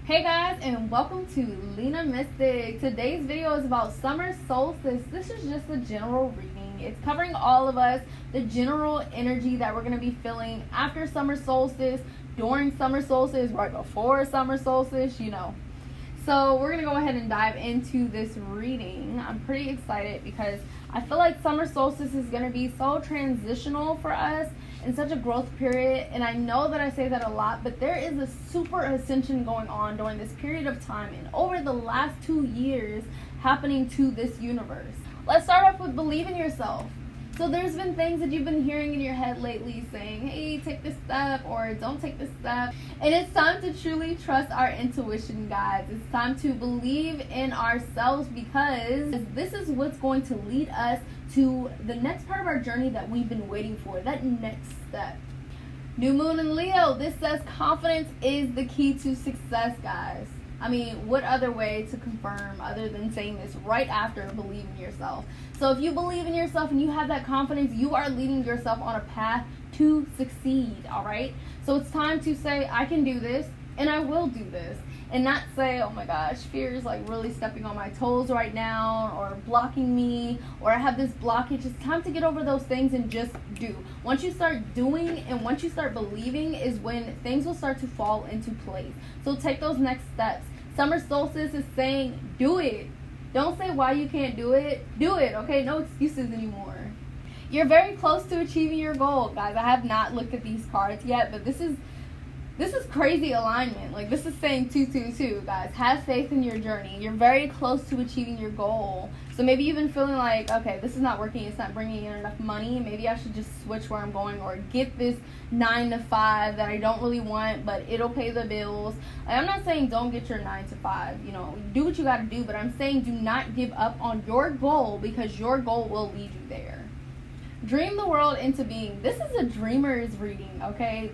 Hey guys, and welcome to Lena Mystic. Today's video is about summer solstice. This is just a general reading. It's covering all of us, the general energy that we're going to be feeling after summer solstice, during summer solstice, right before summer solstice, So we're going to go ahead and dive into this reading. I'm pretty excited because I feel like summer solstice is going to be so transitional for us in such a growth period. And I know that I say that a lot, but there is a super ascension going on during this period of time and over the last 2 years happening to this universe. Let's start off with believe in yourself. So there's been things that you've been hearing in your head lately saying, hey, take this step or don't take this step. And it's time to truly trust our intuition, guys. It's time to believe in ourselves because this is what's going to lead us to the next part of our journey that we've been waiting for, that next step. New moon in Leo, this says confidence is the key to success, guys. I mean, what other way to confirm other than saying this right after believe in yourself? So if you believe in yourself and you have that confidence, you are leading yourself on a path to succeed, all right? So it's time to say, I can do this and I will do this. And not say, oh my gosh, fear is like really stepping on my toes right now or blocking me or I have this blockage. It's time to get over those things and just do. Once you start doing and once you start believing is when things will start to fall into place. So take those next steps. Summer solstice is saying, do it. Don't say why you can't do it. Do it, okay? No excuses anymore. You're very close to achieving your goal, guys. I have not looked at these cards yet, but this is crazy alignment. Like, this is saying 222, guys. Have faith in your journey. You're very close to achieving your goal. So maybe you've been feeling like, okay, this is not working. It's not bringing in enough money. Maybe I should just switch where I'm going or get this 9 to 5 that I don't really want, but it'll pay the bills. I'm not saying don't get your 9 to 5. Do what you got to do, but I'm saying do not give up on your goal because your goal will lead you there. Dream the world into being. This is a dreamer's reading, okay?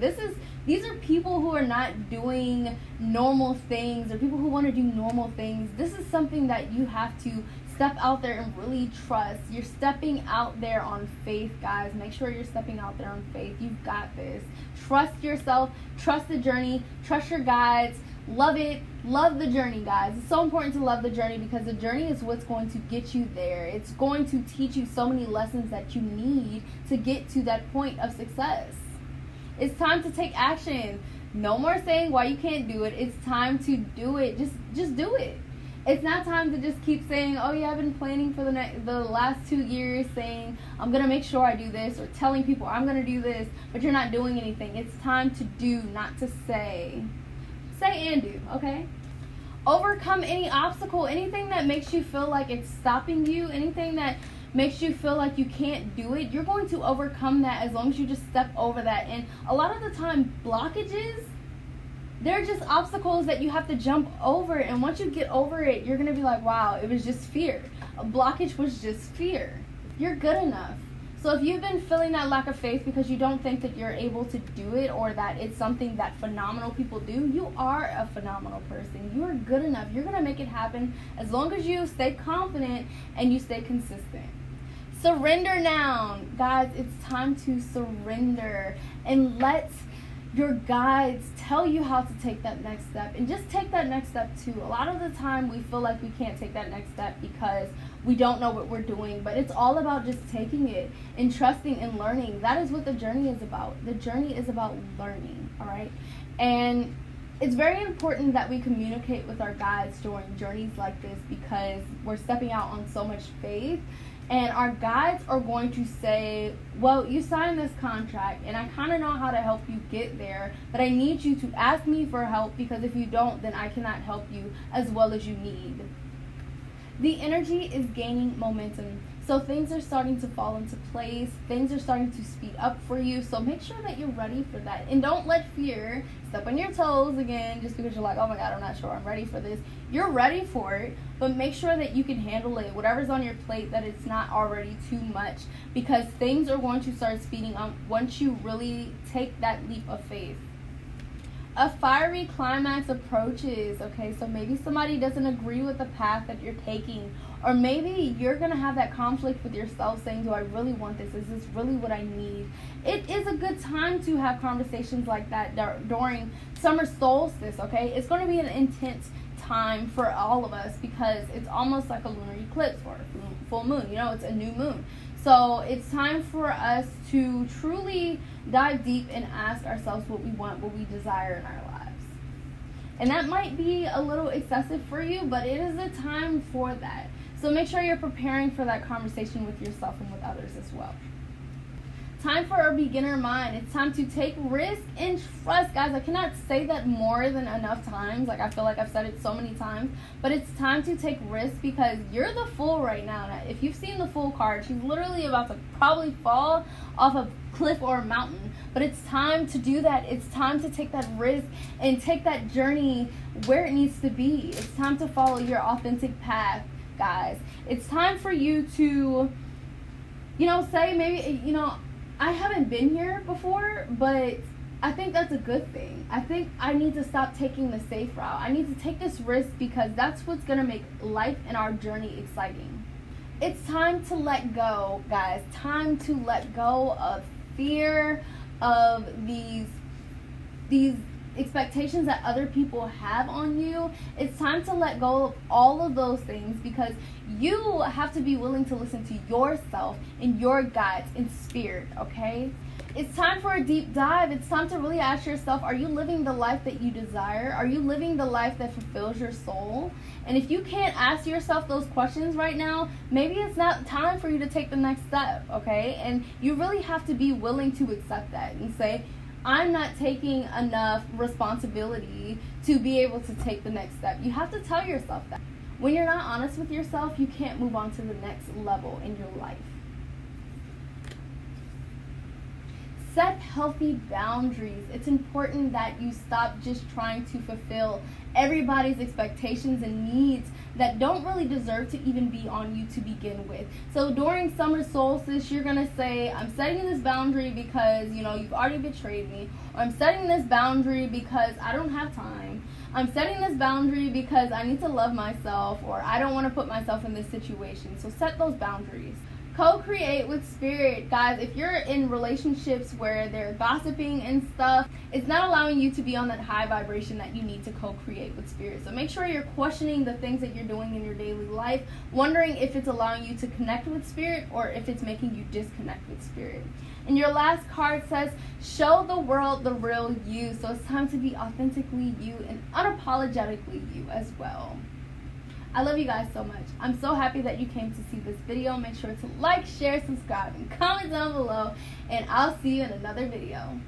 These are people who are not doing normal things or people who want to do normal things. This is something that you have to step out there and really trust. You're stepping out there on faith, guys. Make sure you're stepping out there on faith. You've got this. Trust yourself. Trust the journey. Trust your guides. Love it. Love the journey, guys. It's so important to love the journey because the journey is what's going to get you there. It's going to teach you so many lessons that you need to get to that point of success. It's time to take action. No more saying why you can't do it. It's time to do it. Just do it. It's not time to just keep saying, oh yeah, I've been planning for the last 2 years saying I'm going to make sure I do this or telling people I'm going to do this, but you're not doing anything. It's time to do, not to say. Say and do, okay? Overcome any obstacle, anything that makes you feel like it's stopping you, anything that makes you feel like you can't do it, you're going to overcome that as long as you just step over that. And a lot of the time, blockages, they're just obstacles that you have to jump over. And once you get over it, you're going to be like, wow, it was just fear. A blockage was just fear. You're good enough. So if you've been feeling that lack of faith because you don't think that you're able to do it or that it's something that phenomenal people do, you are a phenomenal person. You are good enough. You're going to make it happen as long as you stay confident and you stay consistent. Surrender now. Guys, it's time to surrender and let your guides tell you how to take that next step, and just take that next step too. A lot of the time we feel like we can't take that next step because we don't know what we're doing, but it's all about just taking it and trusting and learning. That is what the journey is about. The journey is about learning, all right? And it's very important that we communicate with our guides during journeys like this because we're stepping out on so much faith. And our guides are going to say, well, you signed this contract and I kind of know how to help you get there, but I need you to ask me for help because if you don't, then I cannot help you as well as you need. The energy is gaining momentum. So things are starting to fall into place. Things are starting to speed up for you. So make sure that you're ready for that. And don't let fear step on your toes again just because you're like, oh my God, I'm not sure I'm ready for this. You're ready for it, but make sure that you can handle it. Whatever's on your plate, that it's not already too much because things are going to start speeding up once you really take that leap of faith. a fiery climax approaches, okay? So maybe somebody doesn't agree with the path that you're taking, or maybe you're gonna have that conflict with yourself saying, do I really want this? Is this really what I need? It is a good time to have conversations like that during summer solstice, okay? It's going to be an intense time for all of us because it's almost like a lunar eclipse or a full moon. You know, it's a new moon. So it's time for us to truly dive deep and ask ourselves what we want, what we desire in our lives. And that might be a little excessive for you, but it is a time for that. So make sure you're preparing for that conversation with yourself and with others as well. Time for a beginner mind. It's time to take risk and trust, guys. I cannot say that more than enough times. Like, I feel like I've said it so many times, but it's time to take risk because you're the fool right now. Now, if you've seen the fool card, she's literally about to probably fall off a cliff or a mountain, but it's time to do that. It's time to take that risk and take that journey where it needs to be. It's time to follow your authentic path, guys. It's time for you to, say maybe, I haven't been here before, but I think that's a good thing. I think I need to stop taking the safe route. I need to take this risk because that's what's going to make life and our journey exciting. It's time to let go, guys. Time to let go of fear, of these expectations that other people have on you. It's time to let go of all of those things because you have to be willing to listen to yourself and your guides in spirit, okay? It's time for a deep dive. It's time to really ask yourself, are you living the life that you desire? Are you living the life that fulfills your soul? And if you can't ask yourself those questions right now, maybe it's not time for you to take the next step, okay? And you really have to be willing to accept that and say, I'm not taking enough responsibility to be able to take the next step. You have to tell yourself that. When you're not honest with yourself, you can't move on to the next level in your life. Set healthy boundaries. It's important that you stop just trying to fulfill everybody's expectations and needs that don't really deserve to even be on you to begin with. So during summer solstice, you're going to say, I'm setting this boundary because, you've already betrayed me. Or I'm setting this boundary because I don't have time. I'm setting this boundary because I need to love myself, or I don't want to put myself in this situation. So set those boundaries. Co-create with spirit. Guys, if you're in relationships where they're gossiping and stuff, it's not allowing you to be on that high vibration that you need to co-create with spirit. So make sure you're questioning the things that you're doing in your daily life, wondering if it's allowing you to connect with spirit or if it's making you disconnect with spirit. And your last card says, show the world the real you. So it's time to be authentically you and unapologetically you as well. I love you guys so much. I'm so happy that you came to see this video. Make sure to like, share, subscribe, and comment down below. And I'll see you in another video.